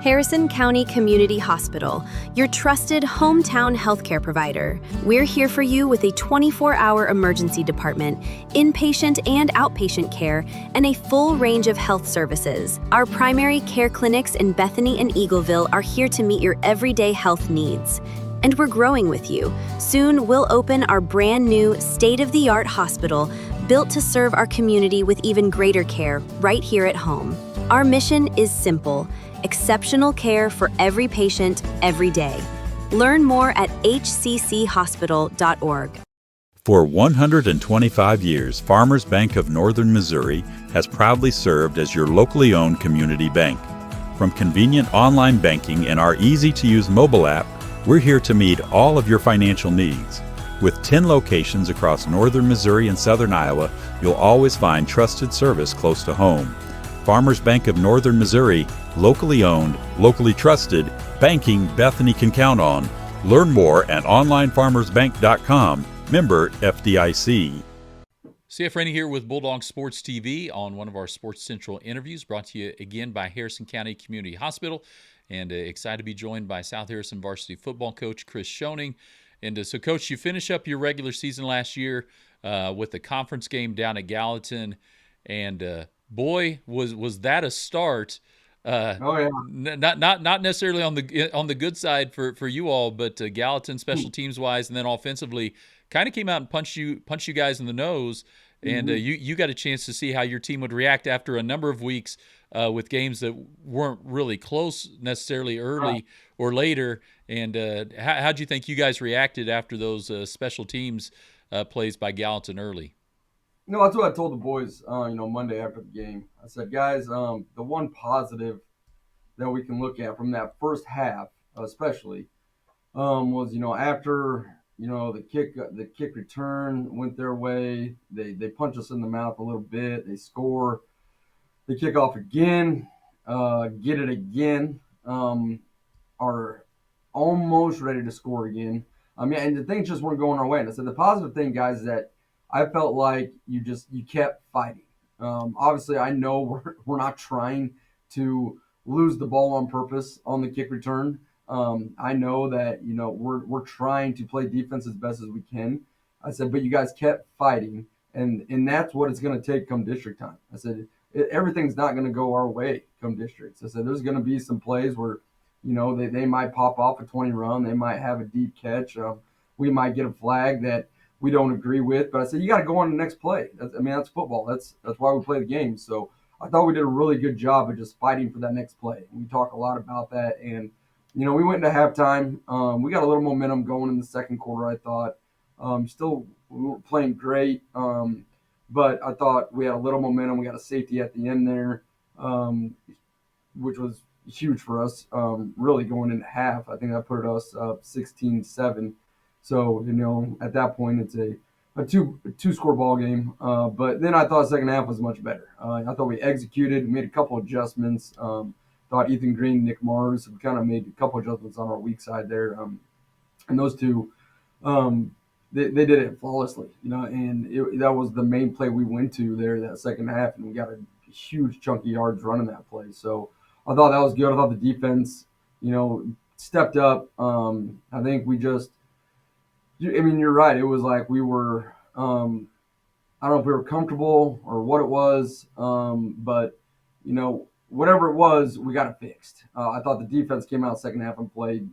Harrison County Community Hospital, your trusted hometown healthcare provider. We're here for you with a 24-hour emergency department, inpatient and outpatient care, and a full range of health services. Our primary care clinics in Bethany and Eagleville are here to meet your everyday health needs. And we're growing with you. Soon, we'll open our brand new state-of-the-art hospital built to serve our community with even greater care right here at home. Our mission is simple: exceptional care for every patient, every day. Learn more at hcchospital.org. For 125 years, Farmers Bank of Northern Missouri has proudly served as your locally owned community bank. From convenient online banking and our easy-to-use mobile app, we're here to meet all of your financial needs. With 10 locations across northern Missouri and southern Iowa, you'll always find trusted service close to home. Farmers Bank of Northern Missouri, locally owned, locally trusted, banking Bethany can count on. Learn more at onlinefarmersbank.com. Member FDIC. CF Rainey here with Bulldog Sports TV on one of our Sports Central interviews, brought to you again by Harrison County Community Hospital. And excited to be joined by South Harrison varsity football coach Chris Schoning. And so, Coach, you finish up your regular season last year with the conference game down at Gallatin. And boy, was that a start. Oh yeah. Not necessarily on the good side for you all, but Gallatin special teams wise, and then offensively, kind of came out and punched you guys in the nose, and you got a chance to see how your team would react after a number of weeks with games that weren't really close necessarily early or later. And how'd you think you guys reacted after those special teams plays by Gallatin early? No, that's what I told the boys, Monday after the game. I said, guys, the one positive that we can look at from that first half, especially, was, after, the kick return went their way. They punch us in the mouth a little bit. They score. They kick off again, get it again, are almost ready to score again. And the things just weren't going our way. And I said, the positive thing, guys, is that I felt like you kept fighting. Obviously, I know we're not trying to lose the ball on purpose on the kick return. I know that we're trying to play defense as best as we can. I said, but you guys kept fighting, and that's what it's going to take come district time. I said everything's not going to go our way come districts. I said there's going to be some plays where they might pop off a 20 run, they might have a deep catch, we might get a flag that we don't agree with, but I said you got to go on the next play. That's football. That's why we play the game. So I thought we did a really good job of just fighting for that next play. We talk a lot about that, and we went into halftime. We got a little momentum going in the second quarter. I thought still we weren't playing great, but I thought we had a little momentum. We got a safety at the end there, which was huge for us. Really going into half, I think that put us up 16-7. So, at that point, it's a two-score ball game. But then I thought the second half was much better. I thought we executed, made a couple adjustments. Thought Ethan Green, Nick Mars, we kind of made a couple adjustments on our weak side there. And those two, they did it flawlessly, and that was the main play we went to there that second half, and we got a huge chunk of yards running that play. So I thought that was good. I thought the defense, stepped up. I think we just – you're right. It was like we were I don't know if we were comfortable or what it was, but, whatever it was, we got it fixed. I thought the defense came out second half and played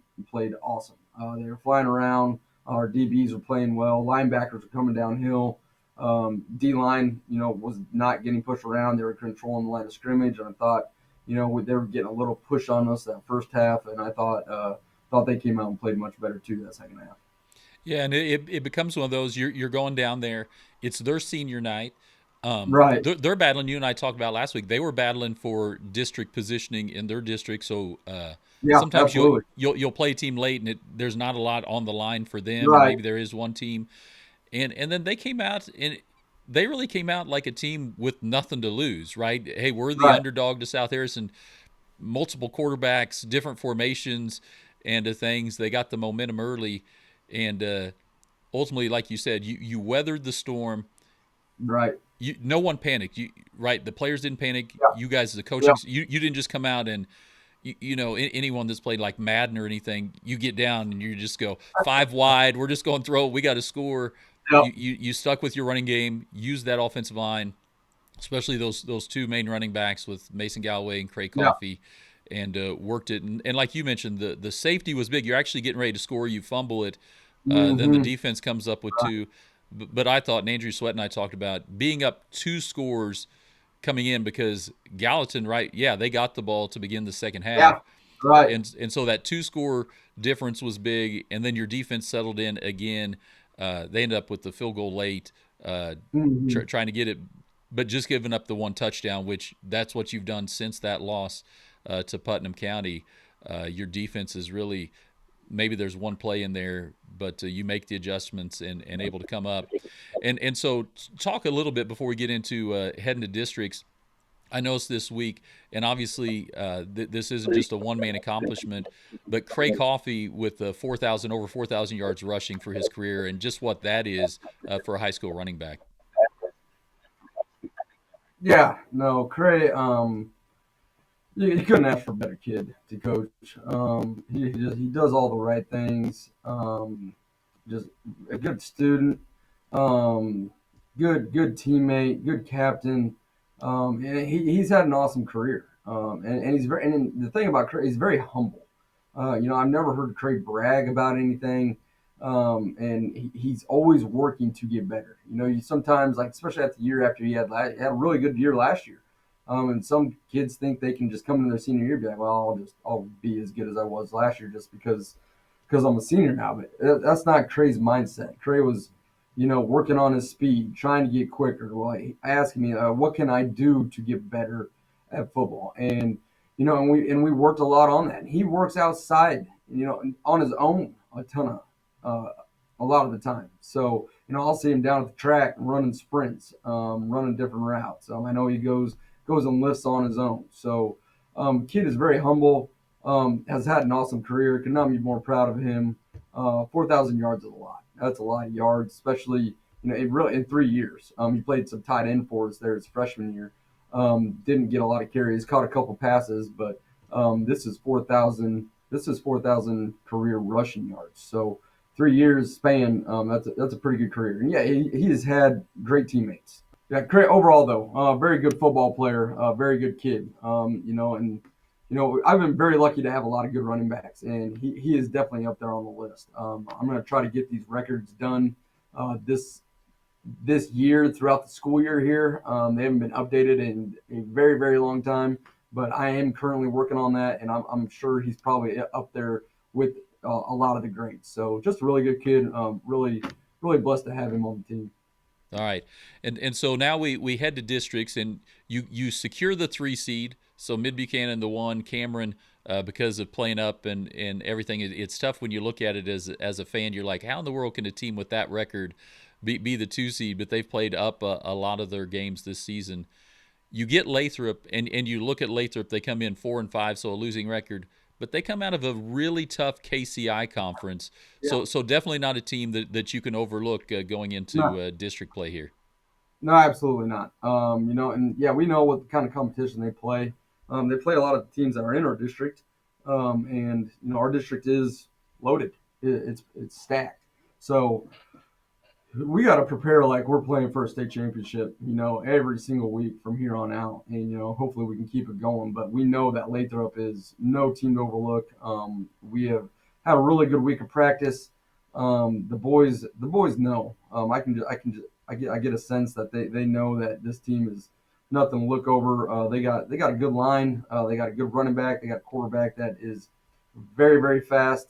awesome. They were flying around. Our DBs were playing well. Linebackers were coming downhill. D-line, was not getting pushed around. They were controlling the line of scrimmage, and I thought, they were getting a little push on us that first half, and I thought they came out and played much better too that second half. Yeah, and it becomes one of those, you're going down there. It's their senior night. Right. They're battling. You and I talked about last week. They were battling for district positioning in their district. So sometimes you'll play a team late, and there's not a lot on the line for them. Right. Maybe there is one team, and then they came out, and they really came out like a team with nothing to lose. Right? Hey, we're the underdog to South Harrison. Multiple quarterbacks, different formations, and things. They got the momentum early. And ultimately, like you said, you weathered the storm. Right. No one panicked. The players didn't panic. Yeah. You guys, as the coaching, you didn't just come out and anyone that's played like Madden or anything, you get down and you just go 5 wide. We're just going to throw. We got to score. Yep. You stuck with your running game. Use that offensive line, especially those two main running backs with Mason Galloway and Craig Yeah. Coffey, and worked it. And like you mentioned, the safety was big. You're actually getting ready to score. You fumble it. Then the Mm-hmm. defense comes up with two. But I thought, and Andrew Sweat and I talked about being up 2 scores coming in because Gallatin, right? Yeah, they got the ball to begin the second half, Yeah. Right. and so that 2 score difference was big, and then your defense settled in again. They ended up with the field goal late, Mm-hmm. trying to get it, but just giving up the one touchdown, which that's what you've done since that loss to Putnam County. Your defense is really, maybe there's one play in there, but you make the adjustments and able to come up. And so talk a little bit before we get into heading to districts. I noticed this week, and obviously this isn't just a one-man accomplishment, but Craig Coffey with 4,000 yards rushing for his career, and just what that is for a high school running back. Yeah. No, Cray. You couldn't ask for a better kid to coach. He does all the right things. Just a good student. Um, good teammate. Good captain. And he's had an awesome career. And he's very. And the thing about Cray, he's very humble. I've never heard Craig brag about anything. And he's always working to get better. You sometimes, like especially at the year after he had a really good year last year. And some kids think they can just come in their senior year and be like, well, I'll be as good as I was last year just because I'm a senior now. But that's not Trey's mindset. Trey was, working on his speed, trying to get quicker. Well, asking me, what can I do to get better at football? And we worked a lot on that. And he works outside, on his own a ton of a lot of the time. So I'll see him down at the track running sprints, running different routes. I know he goes and lifts on his own. So kid is very humble. Has had an awesome career. Could not be more proud of him. 4,000 yards is a lot. That's a lot of yards, especially in 3 years. He played some tight end for us there his freshman year. Didn't get a lot of carries. Caught a couple passes, but this is 4,000. This is 4,000 career rushing yards. So 3 years span. That's a pretty good career. And yeah, he has had great teammates. Yeah, great overall though. Very good football player. Very good kid. I've been very lucky to have a lot of good running backs, and he is definitely up there on the list. I'm going to try to get these records done this year throughout the school year here. They haven't been updated in a very, very long time, but I am currently working on that, and I'm sure he's probably up there with a lot of the greats. So just a really good kid. Really, really blessed to have him on the team. All right, and so now we head to districts, and you secure the 3 seed. So Mid Buchanan the 1, Cameron because of playing up and everything. It's tough when you look at it as a fan. You're like, how in the world can a team with that record be the 2 seed? But they've played up a lot of their games this season. You get Lathrop, and you look at Lathrop. They come in 4-5, so a losing record. But they come out of a really tough KCI conference, Yeah. so definitely not a team that you can overlook going into No, district play here. no, absolutely not. And yeah, we know what kind of competition they play. They play a lot of teams that are in our district, and our district is loaded. It's stacked. So we got to prepare like we're playing for a state championship, every single week from here on out. And, hopefully we can keep it going. But we know that Lathrop is no team to overlook. We have had a really good week of practice. The boys know. I get a sense that they know that this team is nothing to look over. They got a good line. They got a good running back. They got a quarterback that is very, very fast.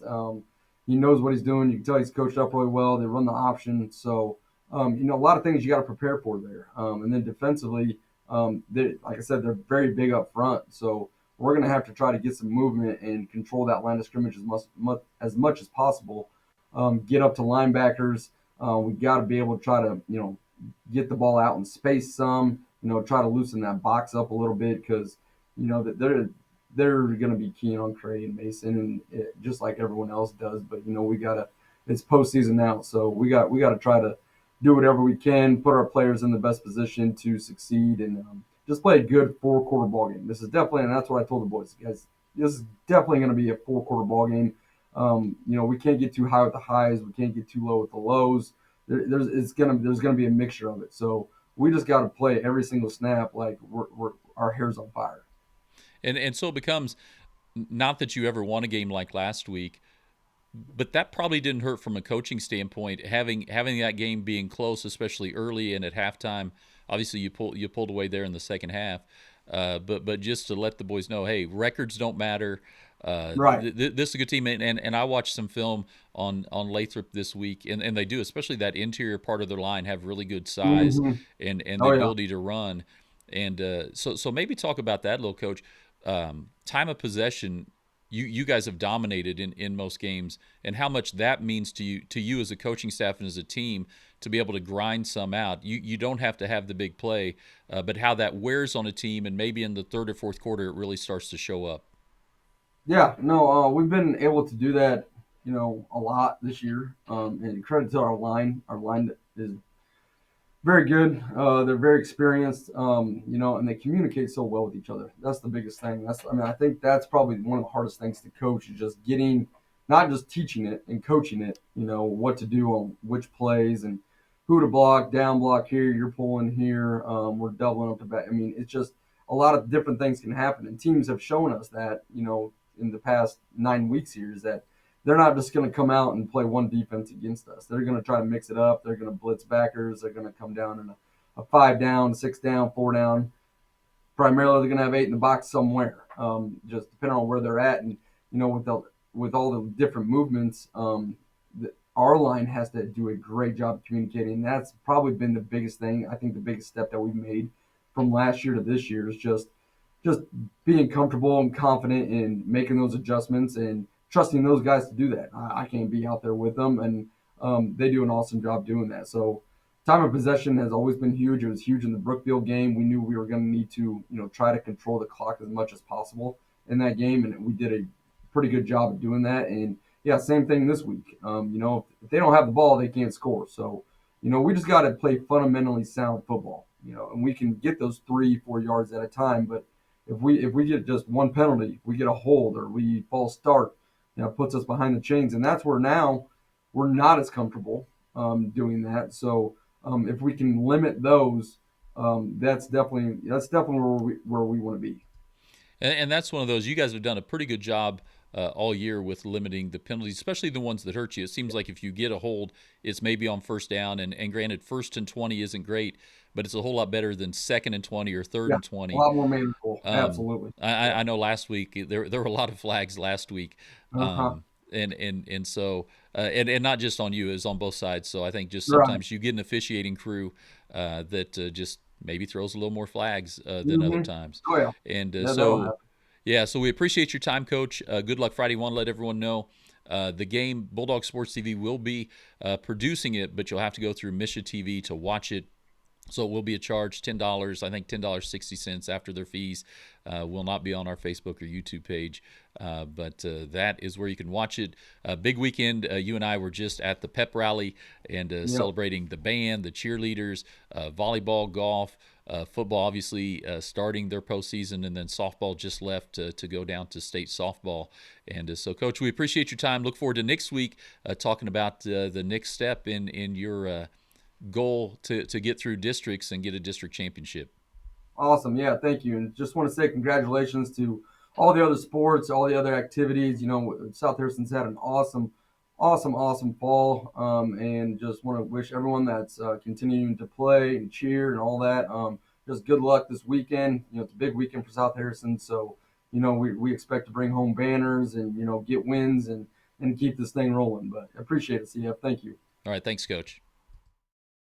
He knows what he's doing. You can tell he's coached up really well. They run the option. So, a lot of things you got to prepare for there. And then defensively, like I said, they're very big up front. So we're going to have to try to get some movement and control that line of scrimmage as much as possible. Get up to linebackers. We got to be able to try to, get the ball out in space some, try to loosen that box up a little bit because, that they're going to be keen on Cray and Mason, and just like everyone else does. But it's postseason now, so we got to try to do whatever we can, put our players in the best position to succeed, and just play a good 4-quarter ball game. This is definitely, and that's what I told the boys, guys. this is definitely going to be a 4-quarter ball game. We can't get too high with the highs. We can't get too low with the lows. There's gonna be a mixture of it. So we just got to play every single snap like our hair's on fire. And so it becomes, not that you ever won a game like last week, but that probably didn't hurt from a coaching standpoint. Having that game being close, especially early and at halftime. Obviously, you pulled away there in the second half, but just to let the boys know, hey, records don't matter. Right. This is a good team, and I watched some film on Lathrop this week, and they do, especially that interior part of their line, have really good size Hmm. and the Oh yeah. ability to run, and so maybe talk about that, little coach. Time of possession, you guys have dominated in most games, and how much that means to you as a coaching staff and as a team to be able to grind some out. You don't have to have the big play, but how that wears on a team, and maybe in the third or fourth quarter it really starts to show up. Yeah, no, we've been able to do that, a lot this year. And credit to our line. Our line is very good. They're very experienced, and they communicate so well with each other. That's the biggest thing. I think that's probably one of the hardest things to coach is just getting, not just teaching it and coaching it, what to do on which plays and who to block, down block here, you're pulling here, we're doubling up the back. It's just a lot of different things can happen. And teams have shown us that, in the past 9 weeks here is that they're not just going to come out and play one defense against us. They're going to try to mix it up. They're going to blitz backers. They're going to come down in a 5 down, 6 down, 4 down. Primarily, they're going to have 8 in the box somewhere, just depending on where they're at. And with all the different movements, our line has to do a great job of communicating. That's probably been the biggest thing. I think the biggest step that we've made from last year to this year is just being comfortable and confident in making those adjustments and trusting those guys to do that. I can't be out there with them, and they do an awesome job doing that. So time of possession has always been huge. It was huge in the Brookfield game. We knew we were going to need to, try to control the clock as much as possible in that game, and we did a pretty good job of doing that. And yeah, same thing this week. If they don't have the ball, they can't score. So, we just got to play fundamentally sound football. And we can get those 3-4 yards at a time, but if we get just one penalty, we get a hold or we false start, puts us behind the chains, and that's where now we're not as comfortable doing that. So if we can limit those, that's definitely where we want to be. And that's one of those, you guys have done a pretty good job all year with limiting the penalties, especially the ones that hurt you. It seems like if you get a hold, it's maybe on first down, and granted, 1st and 20 isn't great, but it's a whole lot better than 2nd and 20 or 3rd Yeah, and a 20. lot more manageable. Absolutely. I know last week there were a lot of flags last week, Uh-huh. and so and not just on you, it was on both sides. So I think just Right. sometimes you get an officiating crew that just maybe throws a little more flags than other Mm-hmm. times, Oh yeah. and That'll so. happen. Yeah, so we appreciate your time, Coach. Good luck Friday. Want to let everyone know the game, Bulldog Sports TV will be producing it, but you'll have to go through Misha TV to watch it. So it will be a charge, $10, I think $10.60 after their fees. Will not be on our Facebook or YouTube page, but that is where you can watch it. Big weekend. You and I were just at the pep rally and Yep. celebrating the band, the cheerleaders, volleyball, golf, football, obviously starting their postseason, and then softball just left to go down to state softball. And so, Coach, we appreciate your time. Look forward to next week talking about the next step in your goal to get through districts and get a district championship. Awesome. Yeah, thank you. And just want to say congratulations to all the other sports, all the other activities. South Harrison's had an awesome, awesome, awesome fall. And just want to wish everyone that's continuing to play and cheer and all that. Just good luck this weekend. It's a big weekend for South Harrison. So, we expect to bring home banners and, get wins and keep this thing rolling. But I appreciate it, CF. Thank you. All right, thanks, Coach.